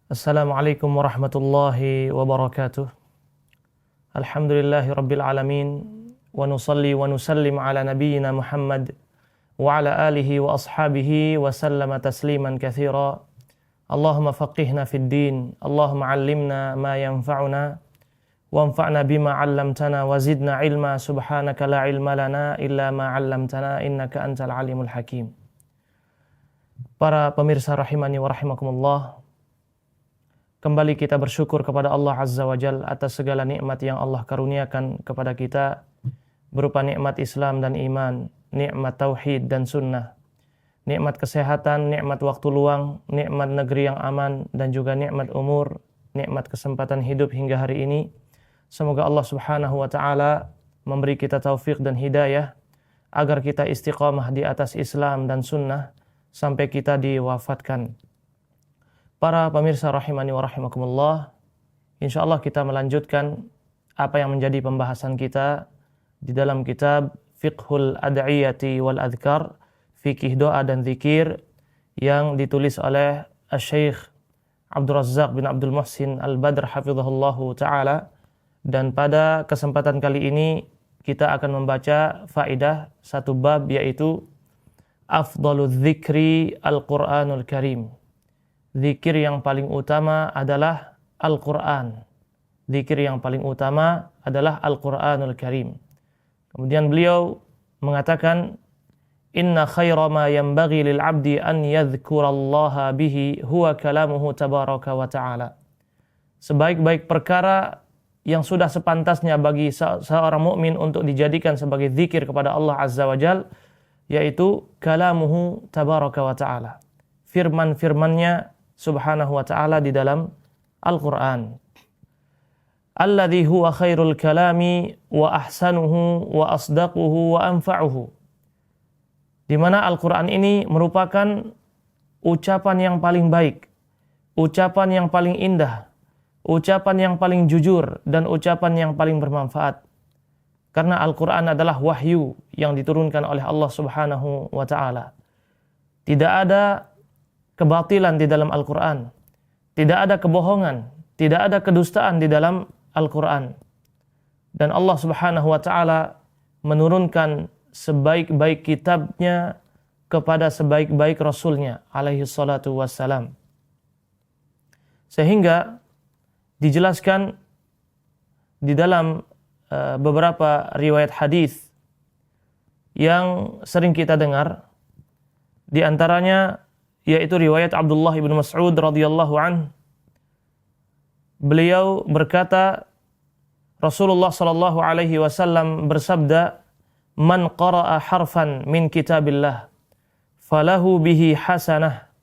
Assalamualaikum warahmatullahi wabarakatuh. Alhamdulillahi rabbil alamin. Wa nusalli wa nusallim ala nabiyyina Muhammad wa ala alihi wa ashabihi wa sallama tasliman katsira. Allahumma faqihna fid din. Allahumma allimna ma yanfa'una wanfa'na bima 'allamtana wa zidna ilma. Subhanaka la ilma lana illa ma 'allamtana innaka antal alimul hakim. Para pemirsa rahimani wa rahimakumullah, kembali kita bersyukur kepada Allah Azza wa Jalla atas segala nikmat yang Allah karuniakan kepada kita, berupa nikmat Islam dan iman, nikmat tauhid dan sunnah, nikmat kesehatan, nikmat waktu luang, nikmat negeri yang aman, dan juga nikmat umur, nikmat kesempatan hidup hingga hari ini. Semoga Allah Subhanahu wa Ta'ala memberi kita taufik dan hidayah agar kita istiqamah di atas Islam dan sunnah sampai kita diwafatkan. Para pemirsa rahimani wa rahimakumullah, insyaallah kita melanjutkan apa yang menjadi pembahasan kita di dalam kitab Fiqhul Ad'iyati wal Adhkar, fikih doa dan zikir, yang ditulis oleh Syekh Abdul Razzaq bin Abdul Muhsin Al-Badr hafizahullahu ta'ala. Dan pada kesempatan kali ini kita akan membaca faidah satu bab, yaitu Afdalul Dzikri Al-Qur'anul Karim. Zikir yang paling utama adalah Al-Quran. Zikir yang paling utama adalah Al-Quranul Karim. Kemudian beliau mengatakan, Inna khaira ma yanbaghi lil abdi an yadhkurallaha bihi huwa kalamuhu tabaraka wa ta'ala. Sebaik-baik perkara yang sudah sepantasnya bagi seorang mukmin untuk dijadikan sebagai zikir kepada Allah Azza wa Jal, yaitu kalamuhu tabaraka wa ta'ala. Firman-firmannya Subhanahu wa ta'ala di dalam Al-Quran. Alladhi huwa khairul kalami wa ahsanuhu wa asdaquhu wa anfa'uhu. Di mana Al-Quran ini merupakan ucapan yang paling baik, ucapan yang paling indah, ucapan yang paling jujur, dan ucapan yang paling bermanfaat. Karena Al-Quran adalah wahyu yang diturunkan oleh Allah Subhanahu wa ta'ala. Tidak ada kebatilan di dalam Al-Quran, tidak ada kebohongan, tidak ada kedustaan di dalam Al-Quran. Dan Allah Subhanahu wa ta'ala menurunkan sebaik-baik kitabnya kepada sebaik-baik Rasulnya alaihi salatu wassalam. Sehingga dijelaskan di dalam beberapa riwayat hadis yang sering kita dengar, di antaranya yaitu riwayat Abdullah ibn Mas'ud radhiyallahu an. Beliau berkata, Rasulullah sallallahu alaihi wasallam bersabda, "Man qara'a harfan min kitabillah, falahu bihi hasanah,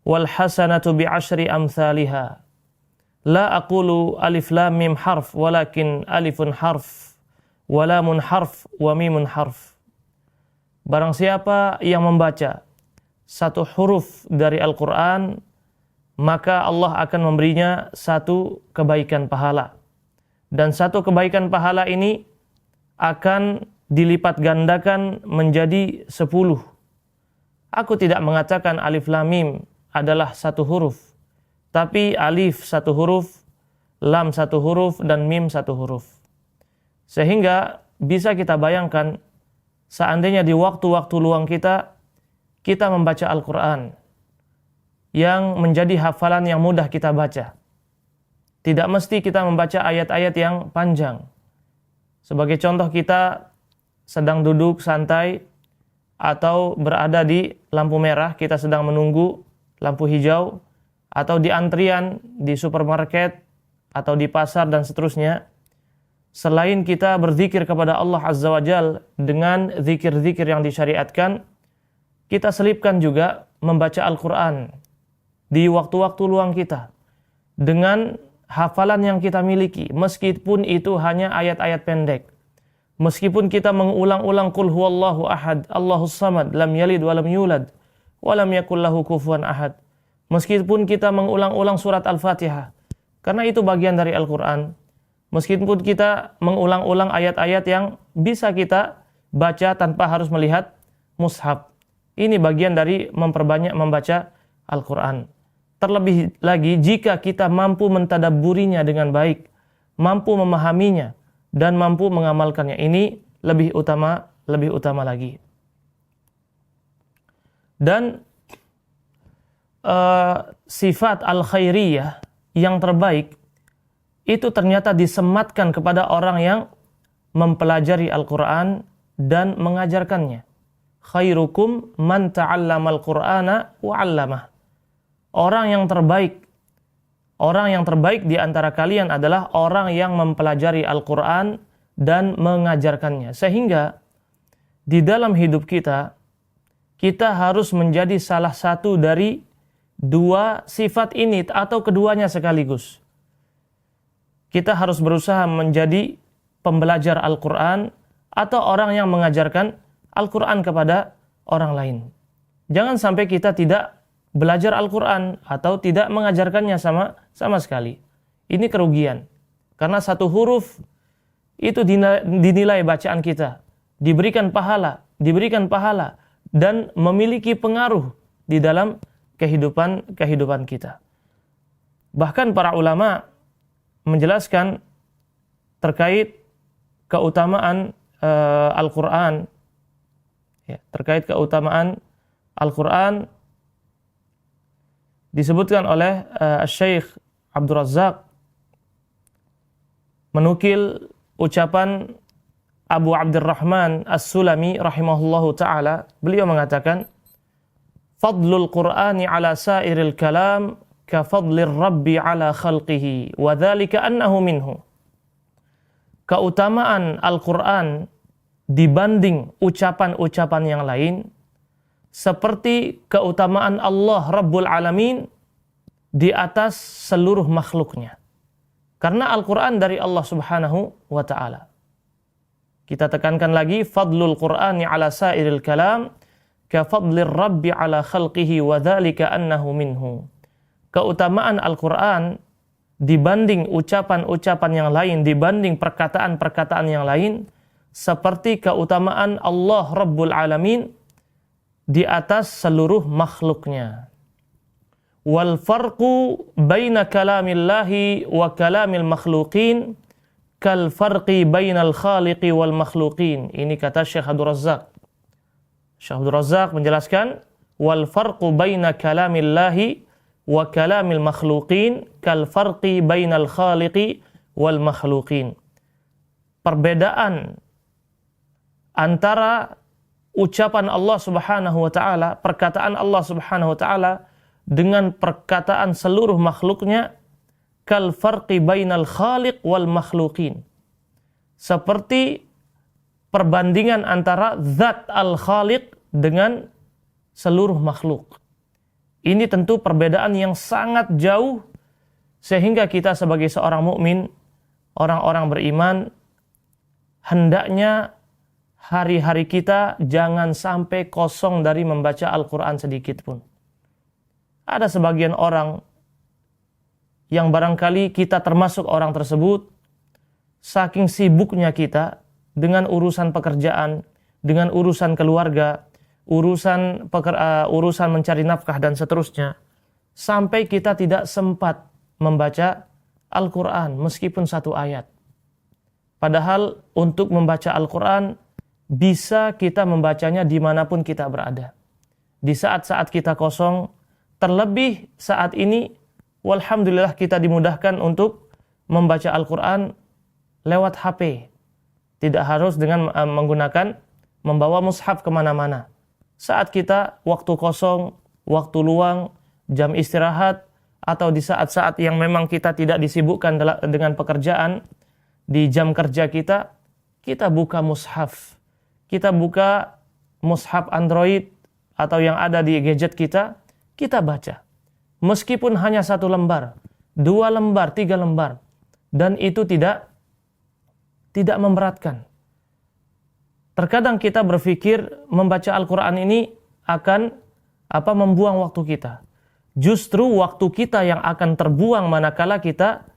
wal hasanatu bi'ashri amthaliha. La aqulu alif lam mim harf, walakin alifun harf, wa lamun harf, wa mimun harf." Barang siapa yang membaca satu huruf dari Al-Quran, maka Allah akan memberinya satu kebaikan pahala. Dan satu kebaikan pahala ini akan dilipat gandakan menjadi 10. Aku tidak mengatakan alif lam mim adalah satu huruf, tapi alif satu huruf, lam satu huruf, dan mim satu huruf. Sehingga bisa kita bayangkan, seandainya di waktu-waktu luang kita membaca Al-Quran yang menjadi hafalan yang mudah kita baca. Tidak mesti kita membaca ayat-ayat yang panjang. Sebagai contoh, kita sedang duduk santai atau berada di lampu merah, kita sedang menunggu lampu hijau, atau di antrian di supermarket atau di pasar dan seterusnya. Selain kita berzikir kepada Allah Azza wa Jal dengan zikir-zikir yang disyariatkan, kita selipkan juga membaca Al-Quran di waktu-waktu luang kita dengan hafalan yang kita miliki, meskipun itu hanya ayat-ayat pendek. Meskipun kita mengulang-ulang Qul huwallahu ahad, Allahus samad, lam yalid wa lam yulad, wa lam yakul lahu kufuwan ahad. Meskipun kita mengulang-ulang surat Al-Fatihah, karena itu bagian dari Al-Quran. Meskipun kita mengulang-ulang ayat-ayat yang bisa kita baca tanpa harus melihat mushaf. Ini bagian dari memperbanyak membaca Al-Quran. terlebih lagi jika kita mampu mentadabburinya dengan baik, mampu memahaminya dan mampu mengamalkannya. Ini lebih utama lagi. Dan sifat al-khairiyah yang terbaik itu ternyata disematkan kepada orang yang mempelajari Al-Quran dan mengajarkannya. Khairukum man ta'allamal Qur'ana wa 'allamah. Orang yang terbaik di antara kalian adalah orang yang mempelajari Al-Quran dan mengajarkannya. Sehingga di dalam hidup kita harus menjadi salah satu dari dua sifat ini atau keduanya sekaligus. Kita harus berusaha menjadi pembelajar Al-Quran atau orang yang mengajarkan Al-Quran kepada orang lain. Jangan sampai kita tidak belajar Al-Quran atau tidak mengajarkannya sama sekali. Ini kerugian. Karena satu huruf itu dinilai bacaan kita, diberikan pahala dan memiliki pengaruh di dalam kehidupan kita. Bahkan para ulama menjelaskan terkait keutamaan Al-Quran. Terkait keutamaan Al-Quran disebutkan oleh Syekh Abdul Razak menukil ucapan Abu Abdurrahman As-Sulami rahimahullahu ta'ala. Beliau mengatakan, Fadlul Qur'ani ala sairil kalam ka fadlir Rabbi ala khalqihi wa dhalika annahu minhu. Keutamaan Al-Quran dibanding ucapan-ucapan yang lain seperti keutamaan Allah Rabbul Alamin di atas seluruh makhluknya. Karena Al-Quran dari Allah Subhanahu wa ta'ala. Kita tekankan lagi, Fadlul Qur'ani ala sairil kalam ka fadlir Rabbi ala khalqihi wa dhalika annahu minhu. Keutamaan Al-Quran dibanding ucapan-ucapan yang lain, dibanding perkataan-perkataan yang lain, seperti keutamaan Allah Rabbul Alamin di atas seluruh makhluknya. Wal farqu baina kalamillahi wa kalamil makhluqin kal farqi bainal khaliqi wal makhluqin. Ini kata Syekh Abdul Razak. Syekh Abdul Razak menjelaskan, wal farqu baina kalamillahi wa kalamil makhluqin kal farqi bainal khaliqi wal makhluqin. Perbedaan antara ucapan Allah Subhanahu wa ta'ala, perkataan Allah Subhanahu wa ta'ala dengan perkataan seluruh makhluknya, kal farqi bainal khaliq wal makhluqin. Seperti perbandingan antara zat al-khaliq dengan seluruh makhluk. Ini tentu perbedaan yang sangat jauh, sehingga kita sebagai seorang mukmin, orang-orang beriman, hendaknya hari-hari kita jangan sampai kosong dari membaca Al-Quran sedikit pun. Ada sebagian orang yang barangkali kita termasuk orang tersebut, saking sibuknya kita dengan urusan pekerjaan, dengan urusan keluarga, urusan mencari nafkah dan seterusnya, sampai kita tidak sempat membaca Al-Quran meskipun satu ayat. Padahal untuk membaca Al-Quran bisa kita membacanya dimanapun kita berada. Di saat-saat kita kosong, terlebih saat ini, walhamdulillah kita dimudahkan untuk membaca Al-Quran lewat HP. Tidak harus dengan membawa mushaf kemana-mana. Saat kita waktu kosong, waktu luang, jam istirahat, atau di saat-saat yang memang kita tidak disibukkan dengan pekerjaan, di jam kerja kita buka mushaf. Kita buka mushaf Android atau yang ada di gadget kita baca. Meskipun hanya 1 lembar, 2 lembar, 3 lembar. Dan itu tidak memberatkan. Terkadang kita berpikir membaca Al-Quran ini akan membuang waktu kita. Justru waktu kita yang akan terbuang manakala kita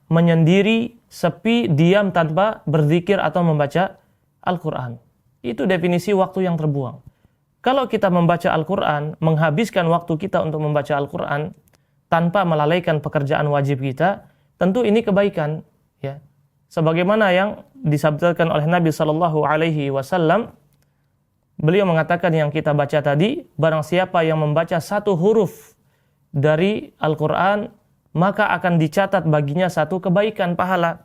menyendiri, sepi, diam tanpa berzikir atau membaca Al-Quran. Itu definisi waktu yang terbuang. Kalau kita membaca Al-Quran, menghabiskan waktu kita untuk membaca Al-Quran tanpa melalaikan pekerjaan wajib kita, tentu ini kebaikan, ya. Sebagaimana yang disabdakan oleh Nabi Shallallahu Alaihi Wasallam, beliau mengatakan yang kita baca tadi, barang siapa yang membaca satu huruf dari Al-Quran, maka akan dicatat baginya satu kebaikan pahala.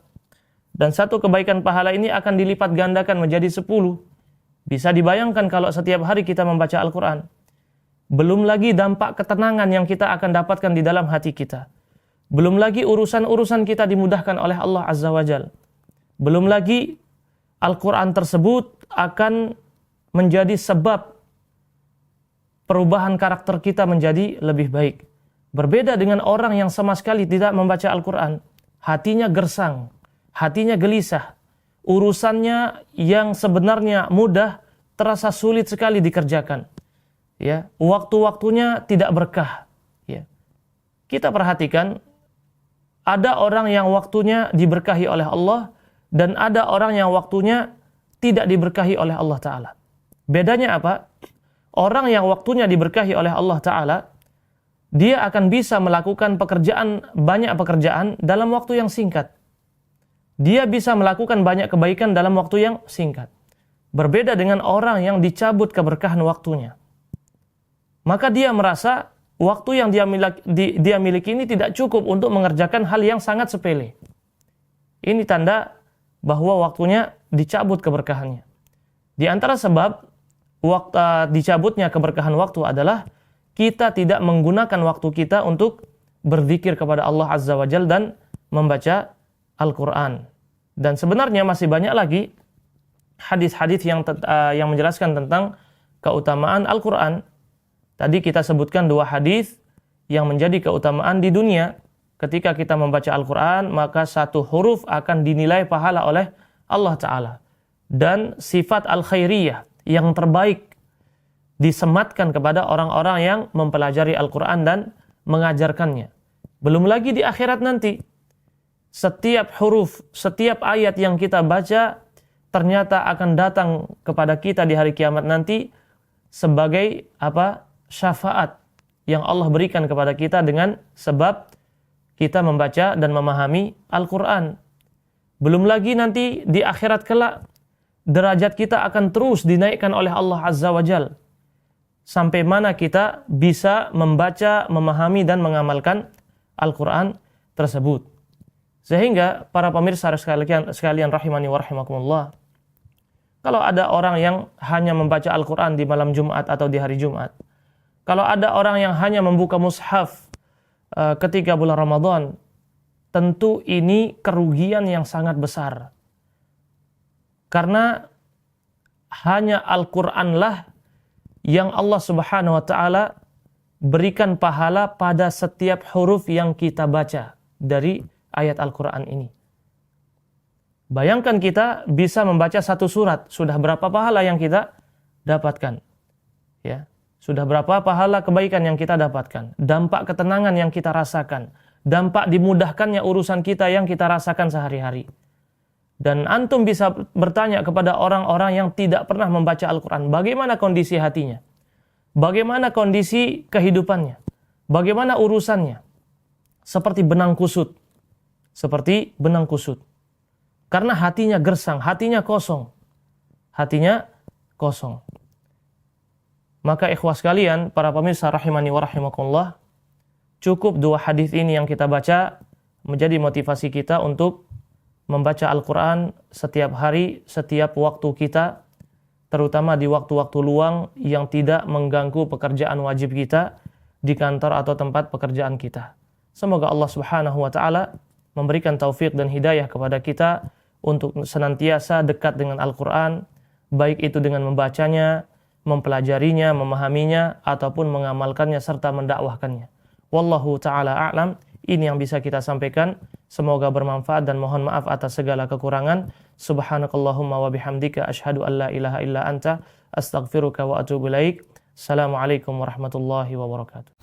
Dan satu kebaikan pahala ini akan dilipat gandakan menjadi 10. Bisa dibayangkan kalau setiap hari kita membaca Al-Quran. Belum lagi dampak ketenangan yang kita akan dapatkan di dalam hati kita. Belum lagi urusan-urusan kita dimudahkan oleh Allah Azza wa Jal. Belum lagi Al-Quran tersebut akan menjadi sebab perubahan karakter kita menjadi lebih baik. Berbeda dengan orang yang sama sekali tidak membaca Al-Quran. Hatinya gersang, hatinya gelisah. Urusannya yang sebenarnya mudah terasa sulit sekali dikerjakan. Ya, waktu-waktunya tidak berkah. Ya. Kita perhatikan, ada orang yang waktunya diberkahi oleh Allah dan ada orang yang waktunya tidak diberkahi oleh Allah Ta'ala. Bedanya apa? Orang yang waktunya diberkahi oleh Allah Ta'ala, dia akan bisa melakukan banyak pekerjaan dalam waktu yang singkat. Dia bisa melakukan banyak kebaikan dalam waktu yang singkat. Berbeda dengan orang yang dicabut keberkahan waktunya. Maka dia merasa waktu yang dia miliki ini tidak cukup untuk mengerjakan hal yang sangat sepele. Ini tanda bahwa waktunya dicabut keberkahannya. Di antara sebab dicabutnya keberkahan waktu adalah kita tidak menggunakan waktu kita untuk berzikir kepada Allah Azza wa Jalla dan membaca Al-Quran. Dan sebenarnya masih banyak lagi hadis-hadis yang menjelaskan tentang keutamaan Al-Quran. Tadi kita sebutkan 2 hadis yang menjadi keutamaan di dunia. Ketika kita membaca Al-Quran, maka 1 huruf akan dinilai pahala oleh Allah Ta'ala. Dan sifat al-khairiyah yang terbaik disematkan kepada orang-orang yang mempelajari Al-Quran dan mengajarkannya. Belum lagi di akhirat nanti, setiap huruf, setiap ayat yang kita baca ternyata akan datang kepada kita di hari kiamat nanti sebagai syafaat yang Allah berikan kepada kita dengan sebab kita membaca dan memahami Al-Quran. Belum lagi nanti di akhirat kelak, derajat kita akan terus dinaikkan oleh Allah Azza wa Jal. Sampai mana kita bisa membaca, memahami dan mengamalkan Al-Quran tersebut. Sehingga para pemirsa sekalian rahimani wa rahimakumullah, kalau ada orang yang hanya membaca Al-Quran di malam Jumat atau di hari Jumat, kalau ada orang yang hanya membuka mushaf ketika bulan Ramadan, tentu ini kerugian yang sangat besar. Karena hanya Al-Quranlah yang Allah Subhanahu wa Ta'ala berikan pahala pada setiap huruf yang kita baca dari ayat Al-Quran ini. Bayangkan kita bisa membaca 1 surat, sudah berapa pahala yang kita dapatkan? Ya, sudah berapa pahala kebaikan yang kita dapatkan? Dampak ketenangan yang kita rasakan, dampak dimudahkannya urusan kita yang kita rasakan sehari-hari. Dan antum bisa bertanya kepada orang-orang yang tidak pernah membaca Al-Quran, bagaimana kondisi hatinya? Bagaimana kondisi kehidupannya? Bagaimana urusannya? Seperti benang kusut. Seperti benang kusut. Karena hatinya gersang, hatinya kosong. Hatinya kosong. Maka ikhwah sekalian, para pemirsa rahimani wa rahimakumullah, cukup 2 hadis ini yang kita baca menjadi motivasi kita untuk membaca Al-Quran setiap hari, setiap waktu kita, terutama di waktu-waktu luang yang tidak mengganggu pekerjaan wajib kita di kantor atau tempat pekerjaan kita. Semoga Allah Subhanahu wa Ta'ala memberikan taufik dan hidayah kepada kita untuk senantiasa dekat dengan Al-Quran, baik itu dengan membacanya, mempelajarinya, memahaminya, ataupun mengamalkannya serta mendakwahkannya. Wallahu ta'ala a'lam. Ini yang bisa kita sampaikan. Semoga bermanfaat dan mohon maaf atas segala kekurangan. Subhanakallahumma wa bihamdika asyhadu an la ilaha illa anta astaghfiruka wa atubu ilaik. Assalamualaikum warahmatullahi wabarakatuh.